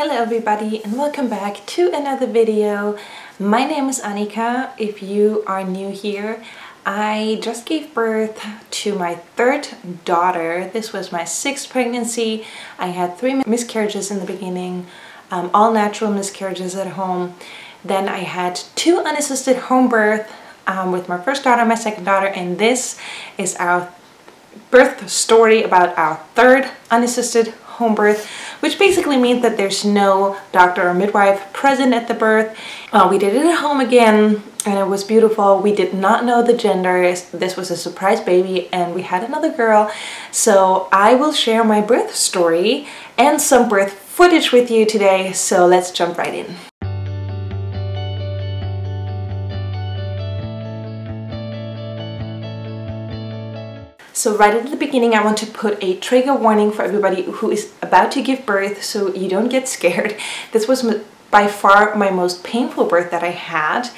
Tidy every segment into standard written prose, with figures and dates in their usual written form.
Hello everybody and welcome back to another video. My name is Annika. If you are new here, I just gave birth to my third daughter. This was my sixth pregnancy. I had 3 miscarriages in the beginning, all natural miscarriages at home. Then I had 2 unassisted home birth with my first daughter, my second daughter, and this is our birth story about our third unassisted home birth, which basically means that there's no doctor or midwife present at the birth. We did it at home again and it was beautiful. We did not know the gender. This was a surprise baby and we had another girl. So I will share my birth story and some birth footage with you today. So let's jump right in. So right at the beginning, I want to put a trigger warning for everybody who is about to give birth so you don't get scared. This was by far my most painful birth that I had.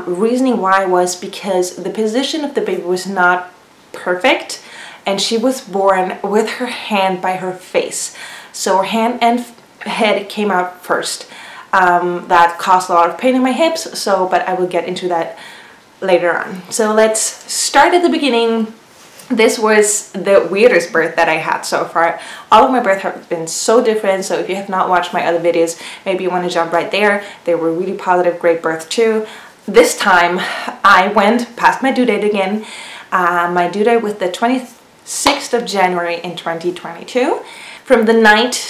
Reasoning why was because the position of the baby was not perfect and she was born with her hand by her face. So her hand and head came out first. That caused a lot of pain in my hips, but I will get into that later on. So let's start at the beginning. This was the weirdest birth that I had so far. All of my births have been so different, so if you have not watched my other videos, maybe you want to jump right there. They were really positive, great birth too. This time I went past my due date again. My due date was the 26th of January in 2022. From the night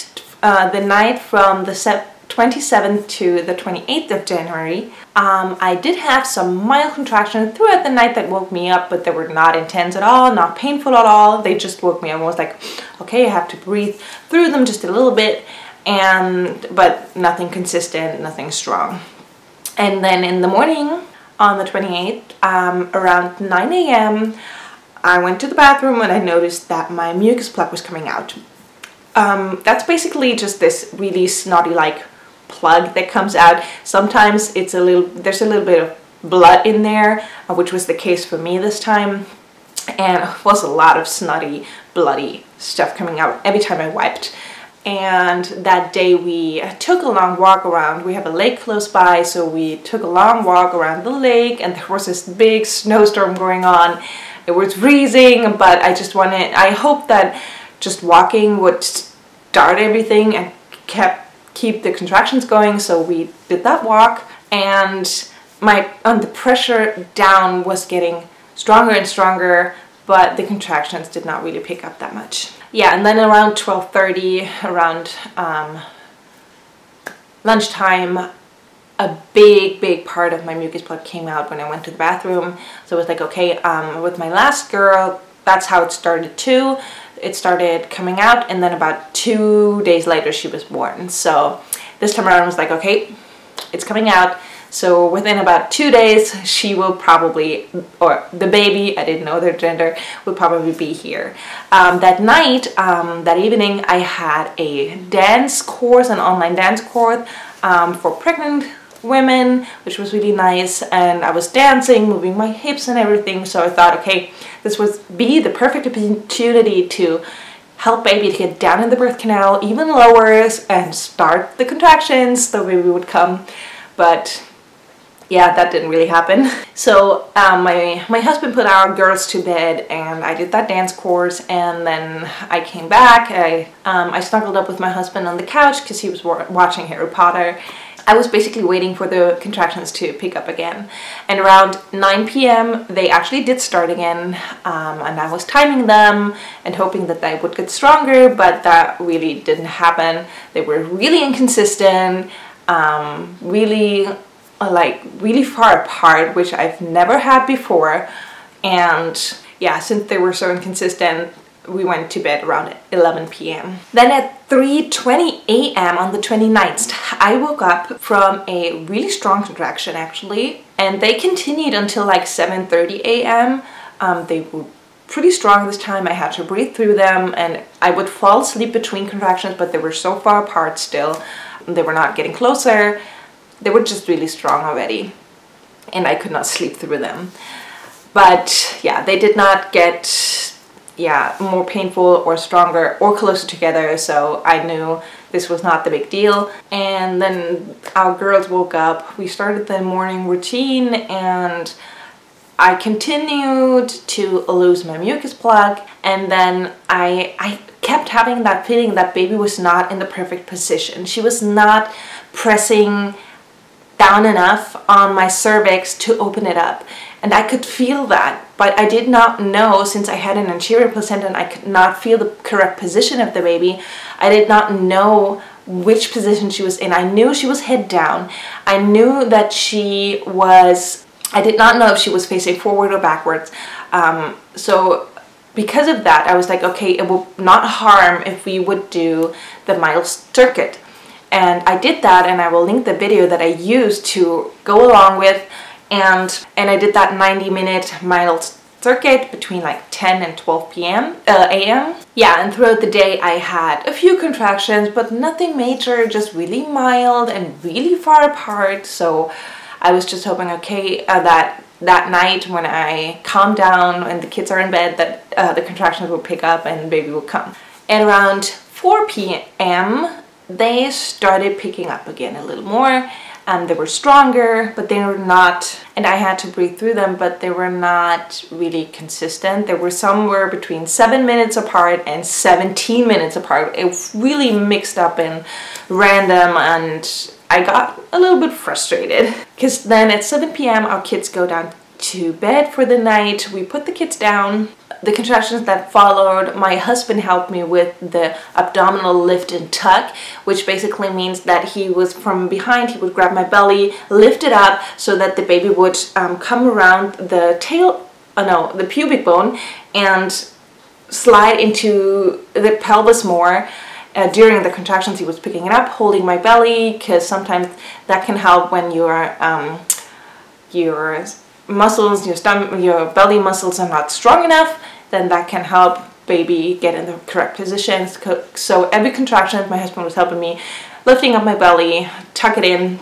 from the 27th to the 28th of January, I did have some mild contractions throughout the night that woke me up, but they were not intense at all, not painful at all. They just woke me up and was like, okay, I have to breathe through them just a little bit, but nothing consistent, nothing strong. And then in the morning on the 28th, around 9 a.m., I went to the bathroom and I noticed that my mucus plug was coming out. That's basically just this really snotty-like plug that comes out. Sometimes there's a little bit of blood in there, which was the case for me this time, and it was a lot of snotty, bloody stuff coming out every time I wiped. And that day we took a long walk around. We have a lake close by, so we took a long walk around the lake, and there was this big snowstorm going on. It was freezing, but I hoped that just walking would start everything and keep the contractions going, so we did that walk, and the pressure down was getting stronger and stronger, but the contractions did not really pick up that much. Yeah, and then around 12:30, around lunchtime, a big part of my mucus plug came out when I went to the bathroom. So it was like, okay, with my last girl, that's how it started too. It started coming out, and then about 2 days later she was born. So this time around I was like, okay, it's coming out. So within about 2 days she will probably, or the baby, I didn't know their gender, would probably be here. That night, that evening, I had a dance course, an online dance course for pregnant women, which was really nice, and I was dancing, moving my hips and everything. So I thought, okay, this would be the perfect opportunity to help baby to get down in the birth canal even lower and start the contractions, the baby would come. But yeah, that didn't really happen. So my husband put our girls to bed and I did that dance course, and then I came back. I snuggled up with my husband on the couch because he was watching Harry Potter. I was basically waiting for the contractions to pick up again, and around 9 p.m. they actually did start again, and I was timing them and hoping that they would get stronger, but that really didn't happen. They were really inconsistent, really far apart, which I've never had before. And yeah, since they were so inconsistent, we went to bed around 11 p.m. Then at 3:20 a.m. on the 29th, I woke up from a really strong contraction actually, and they continued until like 7:30 a.m. They were pretty strong this time. I had to breathe through them, and I would fall asleep between contractions, but they were so far apart still. They were not getting closer. They were just really strong already, and I could not sleep through them. But yeah, they did not get more painful or stronger or closer together, so I knew this was not the big deal. And then our girls woke up, we started the morning routine, and I continued to lose my mucus plug, and then I kept having that feeling that baby was not in the perfect position. She was not pressing down enough on my cervix to open it up, and I could feel that, but I did not know, since I had an anterior placenta and I could not feel the correct position of the baby. I did not know which position she was in. I knew she was head down. I knew that she was, I did not know if she was facing forward or backwards. So because of that, I was like, okay, it will not harm if we would do the mitral circuit. And I did that, and I will link the video that I used to go along with, and I did that 90-minute mitral circuit between like 10 and 12 a.m. Yeah, and throughout the day I had a few contractions, but nothing major, just really mild and really far apart. So I was just hoping, okay, that night when I calm down and the kids are in bed, that the contractions will pick up and baby will come. At around 4 p.m. they started picking up again a little more, and they were stronger, but they were not, and I had to breathe through them, but they were not really consistent. They were somewhere between 7 minutes apart and 17 minutes apart. It was really mixed up and random, and I got a little bit frustrated, because then at 7 p.m. our kids go down to bed for the night. We put the kids down. The contractions that followed, my husband helped me with the abdominal lift and tuck, which basically means that he was from behind, he would grab my belly, lift it up so that the baby would come around the the pubic bone and slide into the pelvis more. During the contractions he was picking it up, holding my belly, because sometimes that can help when your muscles, your stomach, your belly muscles are not strong enough. Then that can help baby get in the correct position. So every contraction, my husband was helping me, lifting up my belly, tuck it in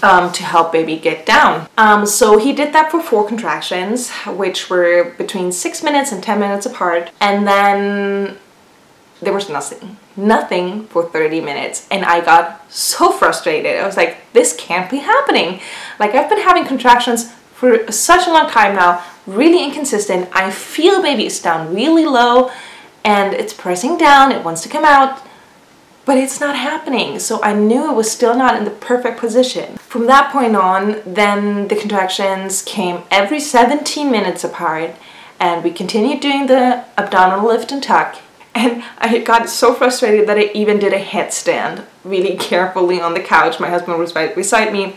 to help baby get down. So he did that for 4 contractions, which were between 6 minutes and 10 minutes apart. And then there was nothing for 30 minutes. And I got so frustrated. I was like, this can't be happening. Like, I've been having contractions for such a long time now, really inconsistent. I feel baby is down really low and it's pressing down, it wants to come out, but it's not happening. So I knew it was still not in the perfect position. From that point on, then the contractions came every 17 minutes apart, and we continued doing the abdominal lift and tuck. And I got so frustrated that I even did a headstand really carefully on the couch. My husband was right beside me.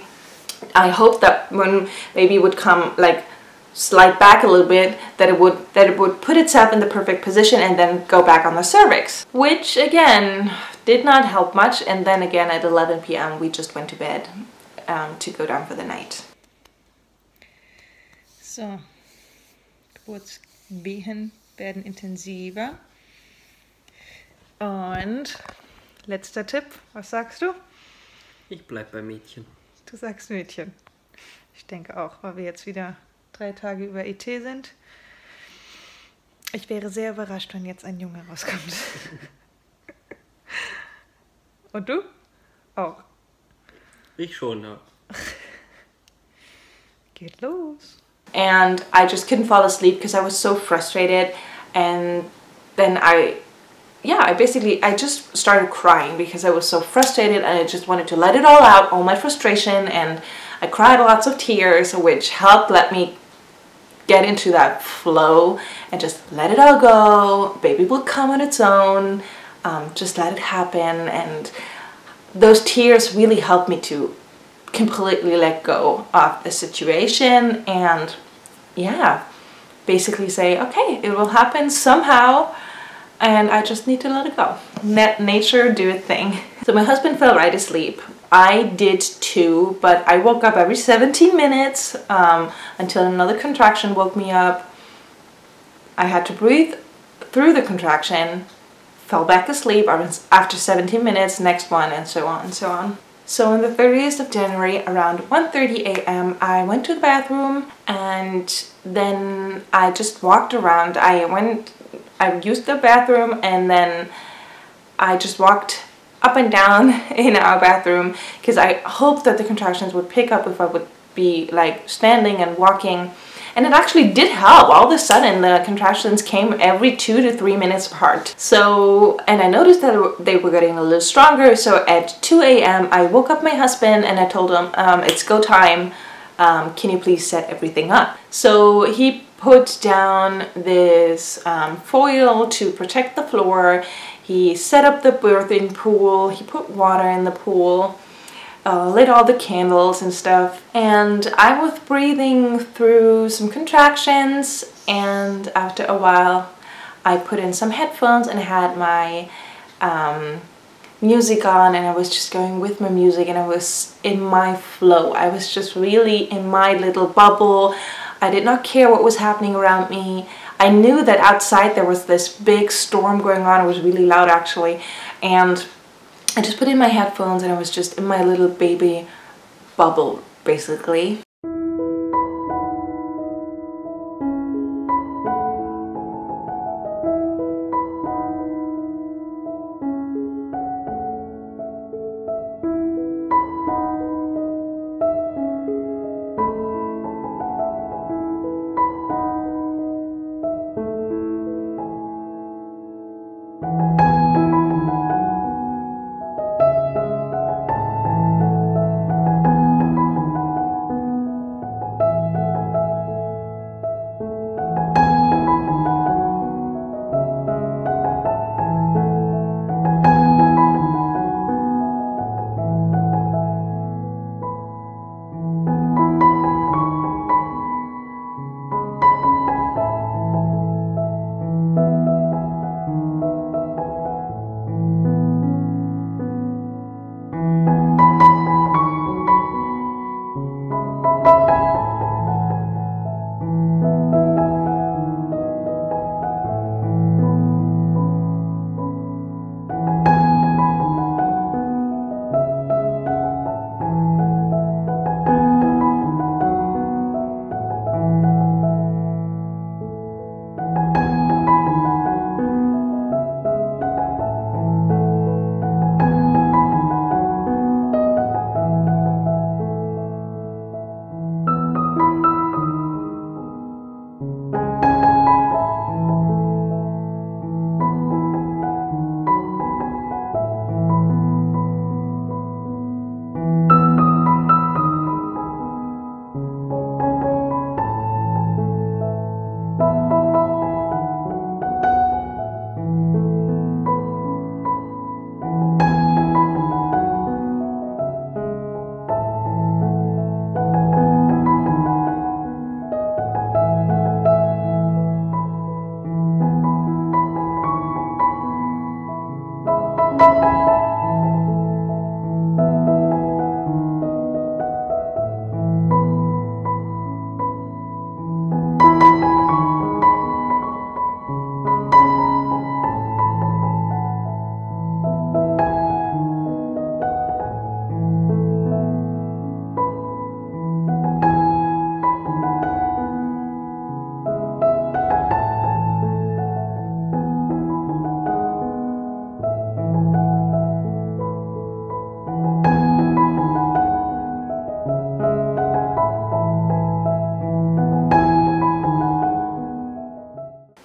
I hoped that when baby would come, like, slide back a little bit, that it would put itself in the perfect position and then go back on the cervix, which again did not help much. And then again at 11 p.m. we just went to bed to go down for the night. So, Geburtswehen werden intensiver. Und letzter Tipp, was sagst du? Ich bleib bei Mädchen. Du sagst Mädchen. Ich denke auch, weil wir jetzt wieder 3 Tage über ET sind. Ich wäre sehr überrascht, wenn jetzt ein Junge rauskommt. Und du? Auch? Ich schon, ja. Geht los. And I just couldn't fall asleep because I was so frustrated, and then I just started crying because I was so frustrated and I just wanted to let it all out, all my frustration, and I cried lots of tears, which helped let me get into that flow and just let it all go. Baby will come on its own, just let it happen. And those tears really helped me to completely let go of the situation and, yeah, basically say, okay, it will happen somehow, and I just need to let it go. Let nature do its thing. So my husband fell right asleep. I did too, but I woke up every 17 minutes until another contraction woke me up. I had to breathe through the contraction, fell back asleep after 17 minutes, next one, and so on and so on. So on the 30th of January, around 1:30 a.m., I went to the bathroom, and then I just walked around. I used the bathroom, and then I just walked up and down in our bathroom because I hoped that the contractions would pick up if I would be like standing and walking. And it actually did help. All of a sudden the contractions came every 2 to 3 minutes apart. So, and I noticed that they were getting a little stronger. So at 2 a.m. I woke up my husband and I told him, it's go time. Can you please set everything up? So he put down this foil to protect the floor. He set up the birthing pool. He put water in the pool. Lit all the candles and stuff, and I was breathing through some contractions, and after a while I put in some headphones and had my music on, and I was just going with my music, and I was in my flow. I was just really in my little bubble. I did not care what was happening around me. I knew that outside there was this big storm going on. It was really loud actually, and I just put in my headphones and I was just in my little baby bubble, basically.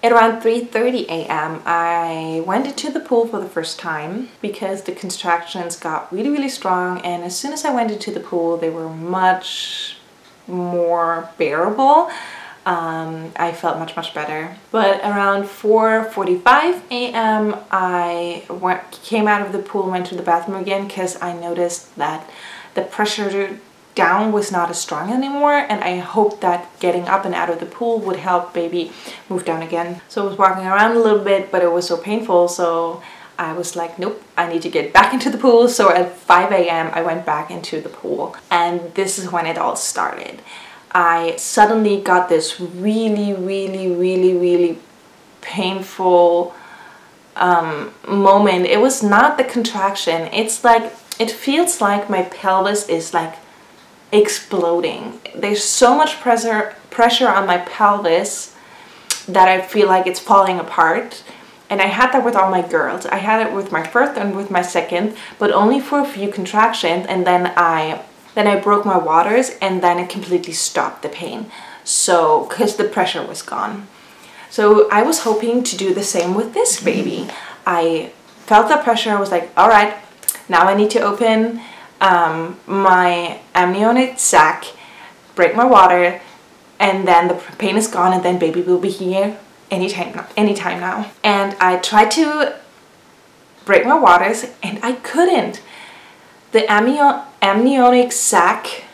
At around 3:30 a.m. I went into the pool for the first time because the contractions got really strong, and as soon as I went into the pool they were much more bearable. I felt much better. But around 4:45 a.m. I came out of the pool and went to the bathroom again because I noticed that the pressure down was not as strong anymore, and I hoped that getting up and out of the pool would help baby move down again. So I was walking around a little bit, but it was so painful, so I was like, nope, I need to get back into the pool. So at 5 a.m. I went back into the pool, and this is when it all started. I suddenly got this really painful moment. It was not the contraction. It's like, it feels like my pelvis is like exploding. There's so much pressure on my pelvis that I feel like it's falling apart, And I had that with all my girls. I had it with my first and with my second, but only for a few contractions, and then I broke my waters, and then it completely stopped the pain. So, because the pressure was gone. So I was hoping to do the same with this baby. I felt the pressure. I was like, all right, now I need to open my amniotic sac, break my water, and then the pain is gone, and then baby will be here anytime now. And I tried to break my waters, and I couldn't. The amniotic sac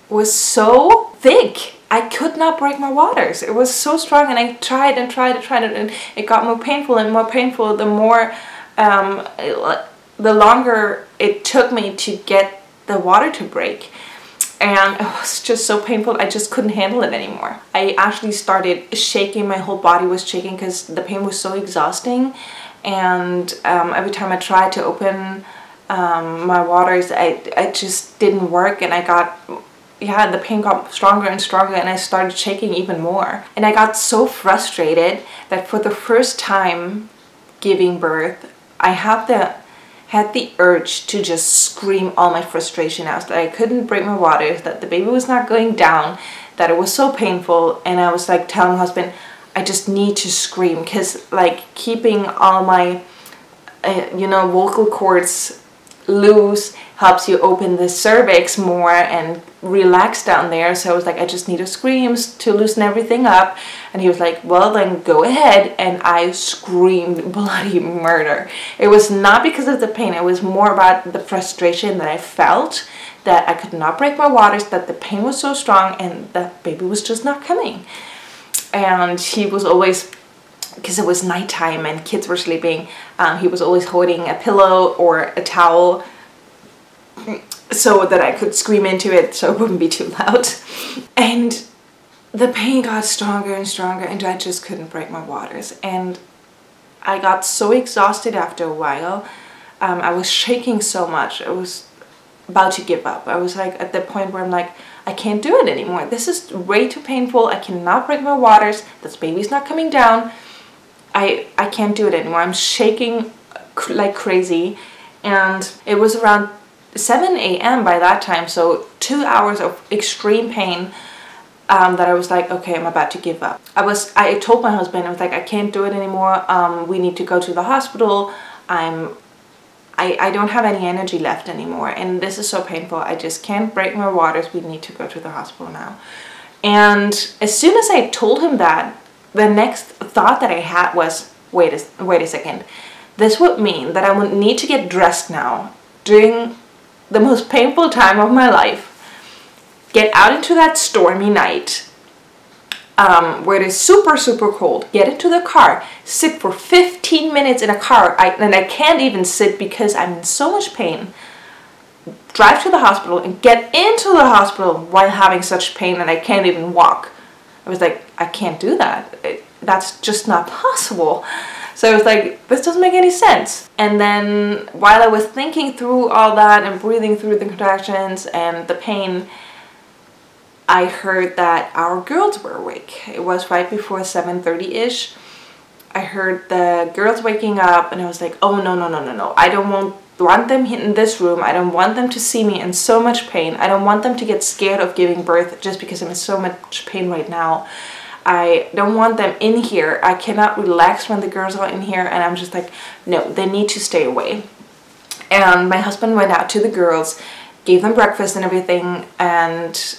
was so thick. I could not break my waters. It was so strong, and I tried and it got more painful and more painful the more the longer it took me to get the water to break. And it was just so painful, I just couldn't handle it anymore. I actually started shaking, my whole body was shaking because the pain was so exhausting. And every time I tried to open my waters, it just didn't work, and the pain got stronger and stronger, and I started shaking even more. And I got so frustrated that for the first time giving birth, I had the urge to just scream all my frustration out, that I couldn't break my waters, that the baby was not going down, that it was so painful. And I was like telling my husband, I just need to scream, because like keeping all my vocal cords loose helps you open the cervix more and relax down there. So I was like, I just need to scream to loosen everything up. And he was like, well, then go ahead. And I screamed bloody murder. It was not because of the pain. It was more about the frustration that I felt, that I could not break my waters, that the pain was so strong, and the baby was just not coming. And he was always, because it was nighttime and kids were sleeping, he was always holding a pillow or a towel so that I could scream into it so it wouldn't be too loud. And the pain got stronger and stronger, and I just couldn't break my waters. And I got so exhausted after a while. I was shaking so much. I was about to give up. I was like at the point where I'm like, I can't do it anymore. This is way too painful. I cannot break my waters. This baby's not coming down. I can't do it anymore. I'm shaking like crazy. And it was around 7 a.m. by that time, so 2 hours of extreme pain, that I was like, okay, I'm about to give up. I told my husband, I was like, I can't do it anymore. We need to go to the hospital. I don't have any energy left anymore, and this is so painful. I just can't break my waters. We need to go to the hospital now. And as soon as I told him that, the next thought that I had was, wait a second. This would mean that I would need to get dressed now during the most painful time of my life, get out into that stormy night where it is super, super cold, get into the car, sit for 15 minutes in a car, and I can't even sit because I'm in so much pain, drive to the hospital and get into the hospital while having such pain and I can't even walk. I was like, I can't do that. That's just not possible. So I was like, this doesn't make any sense. And then while I was thinking through all that and breathing through the contractions and the pain, I heard that our girls were awake. It was right before 7:30-ish. I heard the girls waking up, and I was like, oh, no. I don't want them in this room. I don't want them to see me in so much pain. I don't want them to get scared of giving birth just because I'm in so much pain right now. I don't want them in here. I cannot relax when the girls are in here. And I'm just like, no, they need to stay away. And my husband went out to the girls, gave them breakfast and everything, and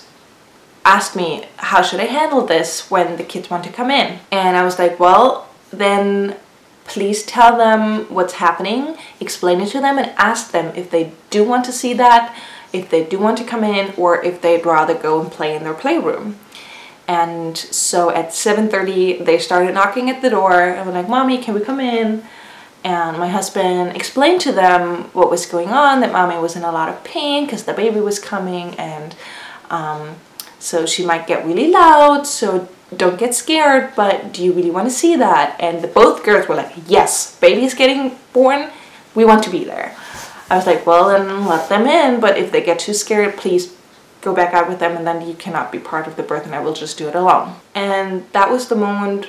asked me, how should I handle this when the kids want to come in? And I was like, well, then please tell them what's happening, explain it to them, and ask them if they do want to see that, if they do want to come in, or if they'd rather go and play in their playroom. And so at 7:30, they started knocking at the door. I was like, Mommy, can we come in? And my husband explained to them what was going on, that Mommy was in a lot of pain because the baby was coming, and so she might get really loud, so don't get scared, but do you really want to see that? And both girls were like, yes, baby is getting born, we want to be there. I was like, well, then let them in, but if they get too scared, please go back out with them, and then you cannot be part of the birth and I will just do it alone. And that was the moment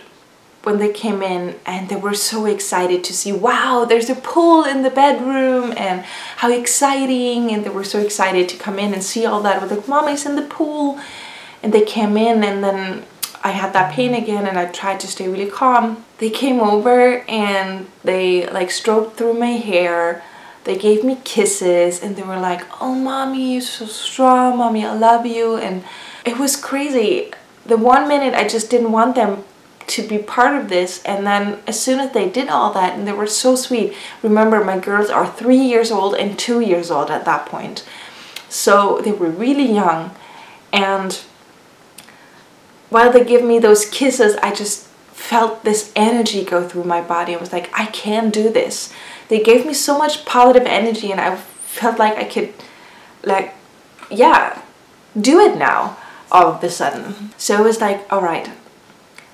when they came in, and they were so excited to see, wow, there's a pool in the bedroom, and how exciting, and they were so excited to come in and see all that. I was like, Mommy's in the pool. And they came in, and then I had that pain again, and I tried to stay really calm. They came over and they like stroked through my hair. They gave me kisses, and they were like, oh Mommy, you're so strong, Mommy, I love you. And it was crazy. The 1 minute I just didn't want them to be part of this, and then as soon as they did all that, and they were so sweet. Remember, my girls are 3 years old and 2 years old at that point. So they were really young, and while they give me those kisses, I just felt this energy go through my body. I was like, I can do this. They gave me so much positive energy, and I felt like I could, like, yeah, do it now all of a sudden. So it was like, all right,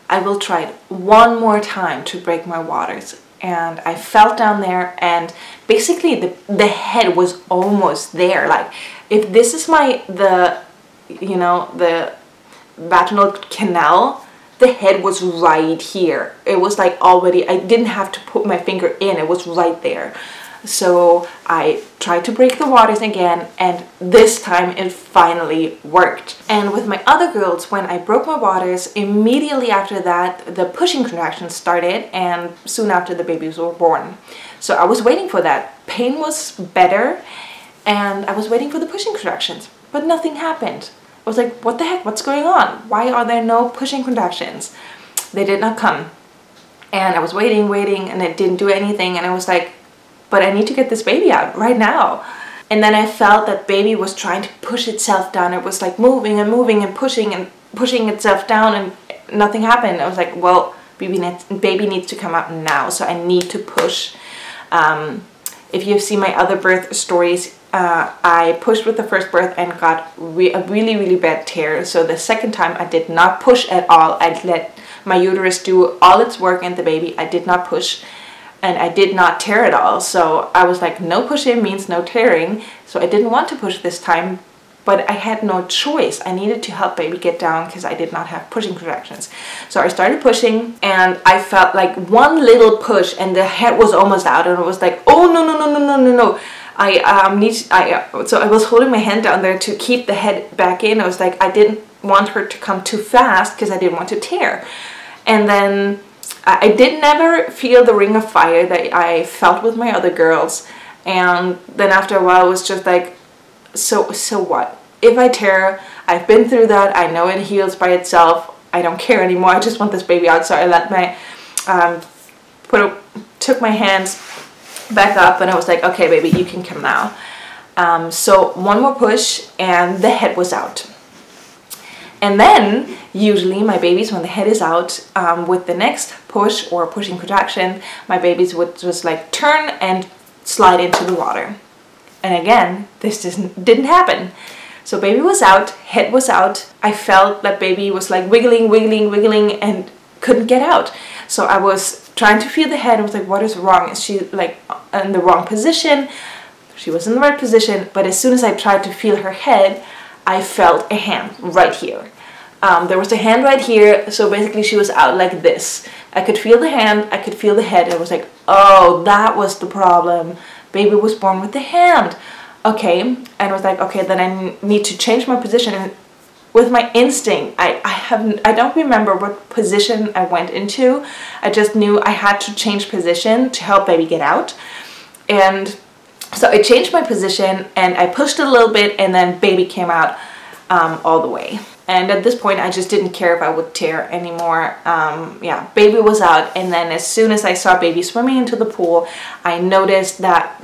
I will try it one more time to break my waters. And I felt down there, and basically the head was almost there. Like, if this is the vaginal canal, the head was right here. It was like already, I didn't have to put my finger in, it was right there. So I tried to break the waters again, and this time it finally worked. And with my other girls, when I broke my waters, immediately after that the pushing contractions started, and soon after the babies were born. So I was waiting for that. Pain was better, and I was waiting for the pushing contractions, but nothing happened. I was like, what the heck, what's going on? Why are there no pushing contractions? They did not come. And I was waiting, and it didn't do anything, and I was like, but I need to get this baby out right now. And then I felt that baby was trying to push itself down. It was like moving and moving and pushing itself down, and nothing happened. I was like, well, baby needs to come out now, so I need to push. If you've seen my other birth stories, I pushed with the first birth and got a really, really bad tear. So the second time I did not push at all. I let my uterus do all its work and the baby. I did not push, and I did not tear at all. So I was like, no pushing means no tearing. So I didn't want to push this time, but I had no choice. I needed to help baby get down because I did not have pushing contractions. So I started pushing, and I felt like one little push and the head was almost out, and it was like, oh no, no, no, no, no, no, no. So I was holding my hand down there to keep the head back in. I was like, I didn't want her to come too fast because I didn't want to tear. And then I did never feel the ring of fire that I felt with my other girls. And then after a while it was just like, so what? If I tear, I've been through that. I know it heals by itself. I don't care anymore. I just want this baby out. So I let my, took my hands back up, and I was like, okay baby, you can come now. So one more push, and the head was out. And then usually my babies, when the head is out, with the next push or pushing contraction, my babies would just like turn and slide into the water. And again, this didn't happen. So baby was out, head was out. I felt that baby was like wiggling, wiggling, wiggling, and couldn't get out. So I was trying to feel the head. I was like, what is wrong? Is she like in the wrong position? She was in the right position, but as soon as I tried to feel her head, I felt a hand right here. There was a hand right here, so basically she was out like this. I could feel the hand, I could feel the head. I was like, oh, that was the problem. Baby was born with the hand. Okay, and I was like, okay, then I need to change my position. And with my instinct, I don't remember what position I went into. I just knew I had to change position to help baby get out. And so I changed my position, and I pushed a little bit, and then baby came out all the way. And at this point, I just didn't care if I would tear anymore. Yeah, baby was out, and then as soon as I saw baby swimming into the pool, I noticed that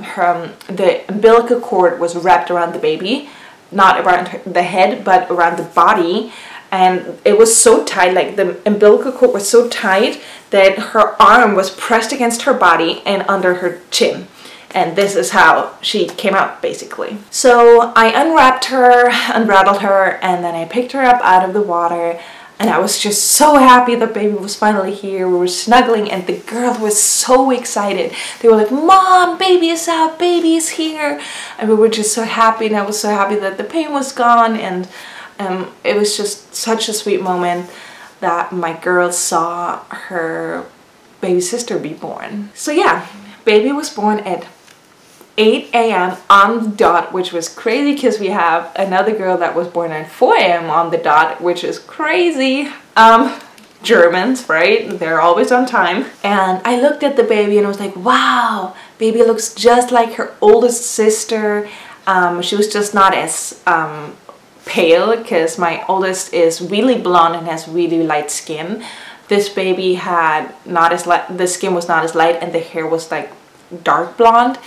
the umbilical cord was wrapped around the baby, not around the head, but around the body. And it was so tight, like the umbilical cord was so tight that her arm was pressed against her body and under her chin. And this is how she came out, basically. So I unwrapped her, unraveled her, and then I picked her up out of the water. And I was just so happy that baby was finally here. We were snuggling, and the girls were so excited. They were like, Mom, baby is out, baby is here. And we were just so happy, and I was so happy that the pain was gone. And it was just such a sweet moment. that my girl saw her baby sister be born. So yeah, baby was born at 8 a.m. on the dot, which was crazy because we have another girl that was born at 4 a.m. on the dot, which is crazy. Germans, right? They're always on time. And I looked at the baby and I was like, wow, baby looks just like her oldest sister. She was just not as pale because my oldest is really blonde and has really light skin. This baby had not as light, the skin was not as light and the hair was like dark blonde.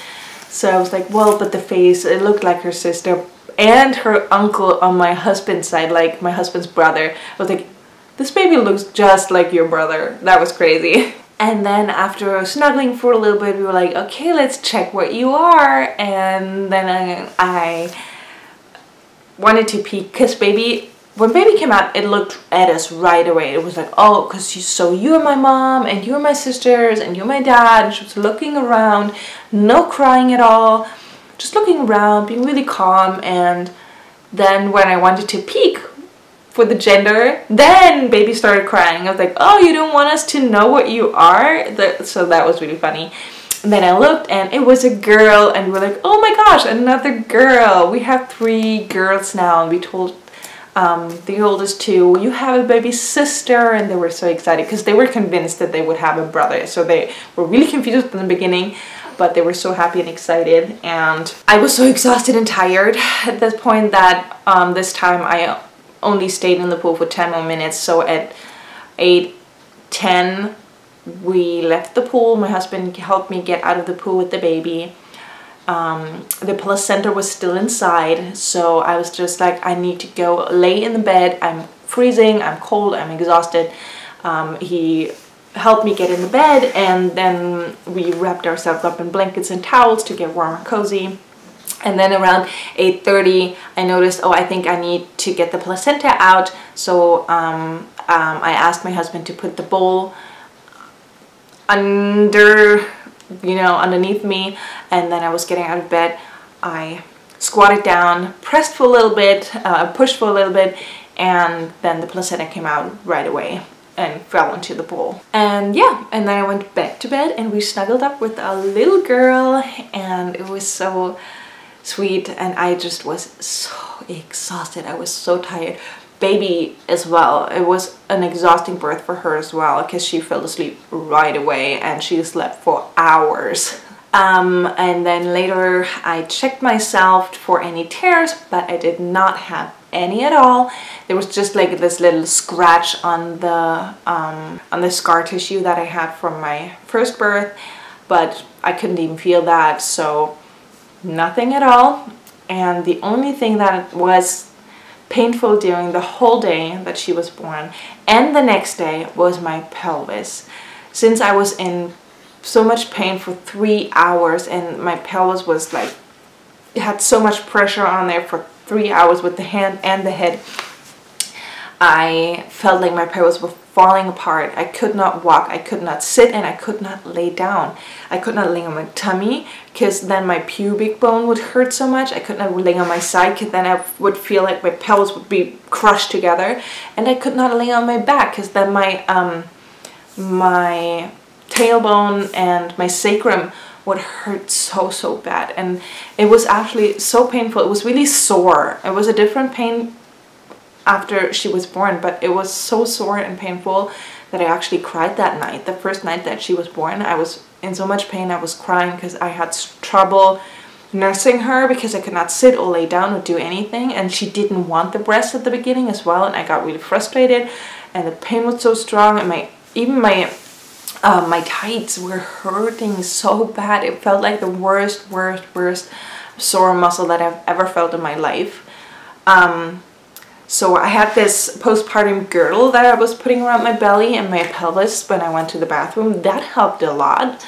So I was like, well, but the face, it looked like her sister and her uncle on my husband's side, like my husband's brother. I was like, this baby looks just like your brother. That was crazy. And then after snuggling for a little bit, we were like, okay, let's check what you are. And then I wanted to peek because when baby came out, it looked at us right away. It was like, oh, because so you are my mom and you are my sisters and you're my dad. And she was looking around, no crying at all, just looking around, being really calm. And then when I wanted to peek for the gender, then baby started crying. I was like, oh, you don't want us to know what you are? So that was really funny. And then I looked and it was a girl and we were like, oh my gosh, another girl. We have 3 girls now, and we told the oldest 2, you have a baby sister, and they were so excited because they were convinced that they would have a brother. So they were really confused in the beginning, but they were so happy and excited. And I was so exhausted and tired at this point that this time I only stayed in the pool for 10 more minutes. So at 8:10 we left the pool. My husband helped me get out of the pool with the baby. The placenta was still inside, so I was just like, I need to go lay in the bed. I'm freezing, I'm cold, I'm exhausted. He helped me get in the bed, and then we wrapped ourselves up in blankets and towels to get warm and cozy. And then around 8:30 I noticed, oh, I think I need to get the placenta out. So I asked my husband to put the bowl underneath me, and then I was getting out of bed. I squatted down, pressed for a little bit, pushed for a little bit, and then the placenta came out right away and fell into the bowl. And yeah, and then I went back to bed and we snuggled up with a little girl, and it was so sweet. And I just was so exhausted. I was so tired. Baby as well, it was an exhausting birth for her as well because she fell asleep right away and she slept for hours. And then later I checked myself for any tears, but I did not have any at all. There was just like this little scratch on the scar tissue that I had from my first birth, but I couldn't even feel that, so nothing at all. And the only thing that was painful during the whole day that she was born and the next day was my pelvis. Since I was in so much pain for 3 hours and my pelvis was like, it had so much pressure on there for 3 hours with the hand and the head, I felt like my pelvis was falling apart. I could not walk, I could not sit, and I could not lay down. I could not lay on my tummy because then my pubic bone would hurt so much. I could not lay on my side because then I would feel like my pelvis would be crushed together. And I could not lay on my back because then my tailbone and my sacrum would hurt so bad. And it was actually so painful. It was really sore. It was a different pain after she was born, but it was so sore and painful that I actually cried that night. The first night that she was born, I was in so much pain. I was crying because I had trouble nursing her because I could not sit or lay down or do anything, and she didn't want the breast at the beginning as well, and I got really frustrated, and the pain was so strong, and even my tights were hurting so bad. It felt like the worst sore muscle that I've ever felt in my life. So I had this postpartum girdle that I was putting around my belly and my pelvis when I went to the bathroom. That helped a lot,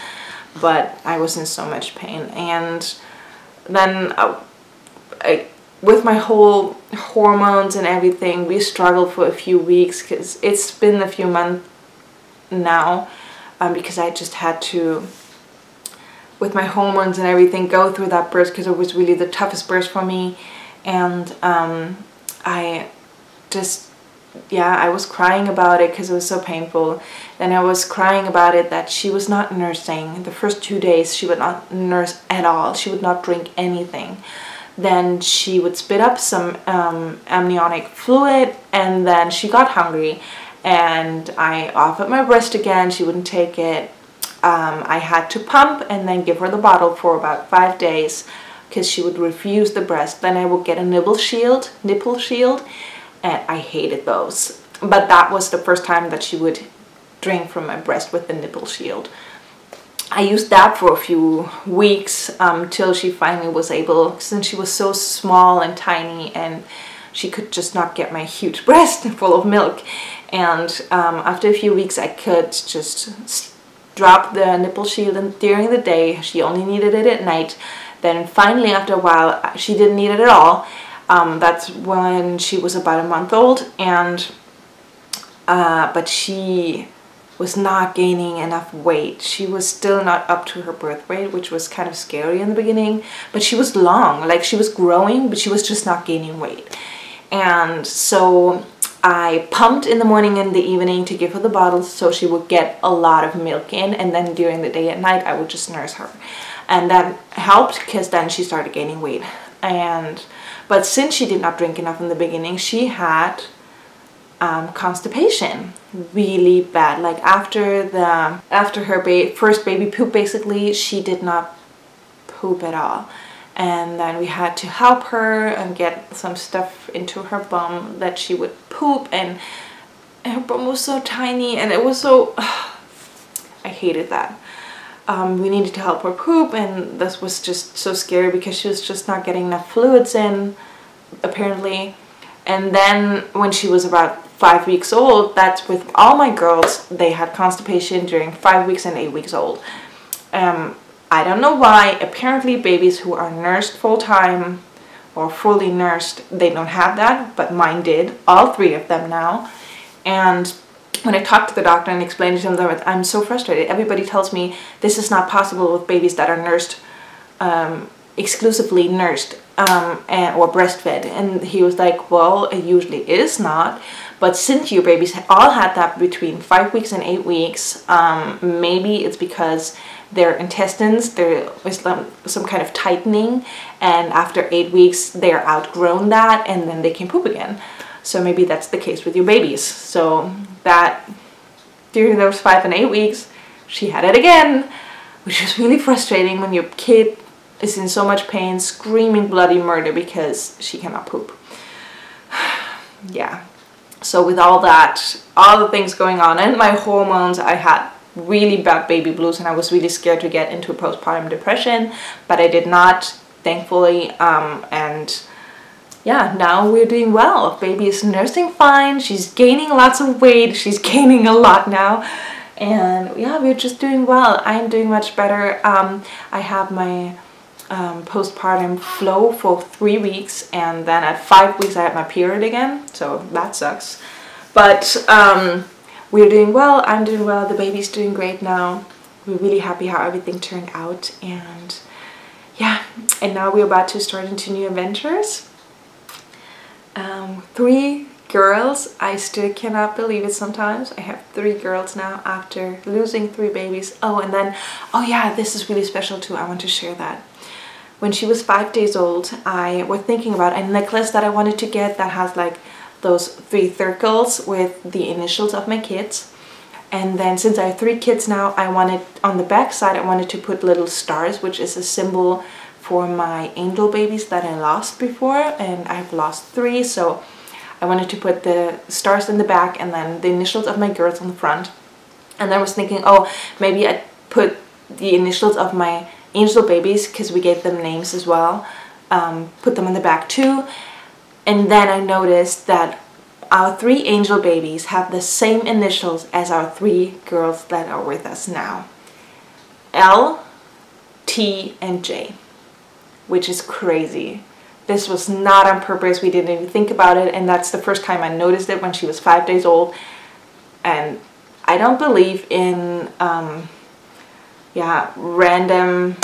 but I was in so much pain. And then with my whole hormones and everything, we struggled for a few weeks because it's been a few months now, because I just had to, with my hormones and everything, go through that birth because it was really the toughest birth for me. And I just yeah, I was crying about it because it was so painful. Then I was crying about it that she was not nursing. The first 2 days she would not nurse at all. She would not drink anything. Then she would spit up some amniotic fluid, and then she got hungry and I offered my breast again. She wouldn't take it. I had to pump and then give her the bottle for about 5 days because she would refuse the breast. Then I would get a nipple shield, and I hated those. But that was the first time that she would drink from my breast with the nipple shield. I used that for a few weeks till she finally was able, since she was so small and tiny and she could just not get my huge breast full of milk. And after a few weeks I could just drop the nipple shield and during the day. She only needed it at night. Then finally after a while she didn't need it at all. That's when she was about a month old, and but she was not gaining enough weight. She was still not up to her birth weight, which was kind of scary in the beginning, but she was long, like she was growing, but she was just not gaining weight. And so I pumped in the morning and the evening to give her the bottles so she would get a lot of milk in, and then during the day at night I would just nurse her. And that helped because then she started gaining weight. But since she did not drink enough in the beginning, she had constipation really bad. Like after her first baby poop, basically she did not poop at all, and then we had to help her and get some stuff into her bum that she would poop, and her bum was so tiny and it was so I hated that. We needed to help her poop, and this was just so scary because she was just not getting enough fluids in apparently. And then when she was about 5 weeks old, that's with all my girls, they had constipation during 5 weeks and 8 weeks old. I don't know why. Apparently babies who are nursed full-time or fully nursed, they don't have that, but mine did, all 3 of them now. And when I talked to the doctor and explained to them, I'm so frustrated. Everybody tells me this is not possible with babies that are nursed, exclusively nursed or breastfed. And he was like, well, it usually is not. But since your babies all had that between 5 weeks and 8 weeks, maybe it's because their intestines, there was some kind of tightening, and after 8 weeks they're outgrown that and then they can poop again. So maybe that's the case with your babies. So that during those 5 and 8 weeks she had it again, which is really frustrating when your kid is in so much pain, screaming bloody murder because she cannot poop. Yeah. So with all that, all the things going on and my hormones, I had really bad baby blues and I was really scared to get into postpartum depression, but I did not, thankfully. And yeah, now we're doing well. Baby is nursing fine. She's gaining lots of weight. She's gaining a lot now. And yeah, we're just doing well. I'm doing much better. I have my postpartum flow for 3 weeks, and then at 5 weeks I had my period again, so that sucks. But we're doing well. I'm doing well. The baby's doing great now. We're really happy how everything turned out, and yeah, and now we're about to start into new adventures. 3 girls. I still cannot believe it sometimes. I have 3 girls now after losing 3 babies. Oh, and then, oh yeah, this is really special too. I want to share that. When she was 5 days old, I was thinking about a necklace that I wanted to get that has like those 3 circles with the initials of my kids. And then since I have 3 kids now, I wanted, on the back side, I wanted to put little stars, which is a symbol for my angel babies that I lost before, and I've lost 3, so I wanted to put the stars in the back and then the initials of my girls on the front. And I was thinking, oh, maybe I'd put the initials of my angel babies, because we gave them names as well, put them on the back too. And then I noticed that our 3 angel babies have the same initials as our 3 girls that are with us now. L, T, and J, which is crazy. This was not on purpose. We didn't even think about it, and that's the first time I noticed it, when she was 5 days old. And I don't believe in yeah, random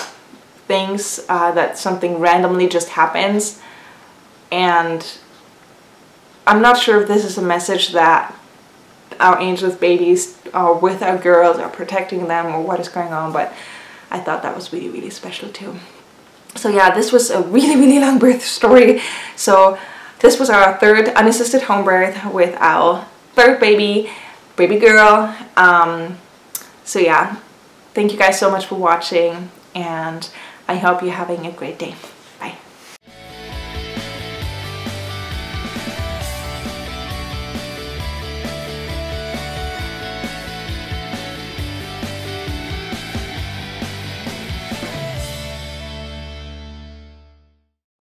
things, that something randomly just happens. And I'm not sure if this is a message that our angels babies are with our girls, are protecting them, or what is going on, but I thought that was really, really special too. So yeah, this was a really, really long birth story. So this was our third unassisted home birth with our third baby girl. So yeah, thank you guys so much for watching, and I hope you're having a great day.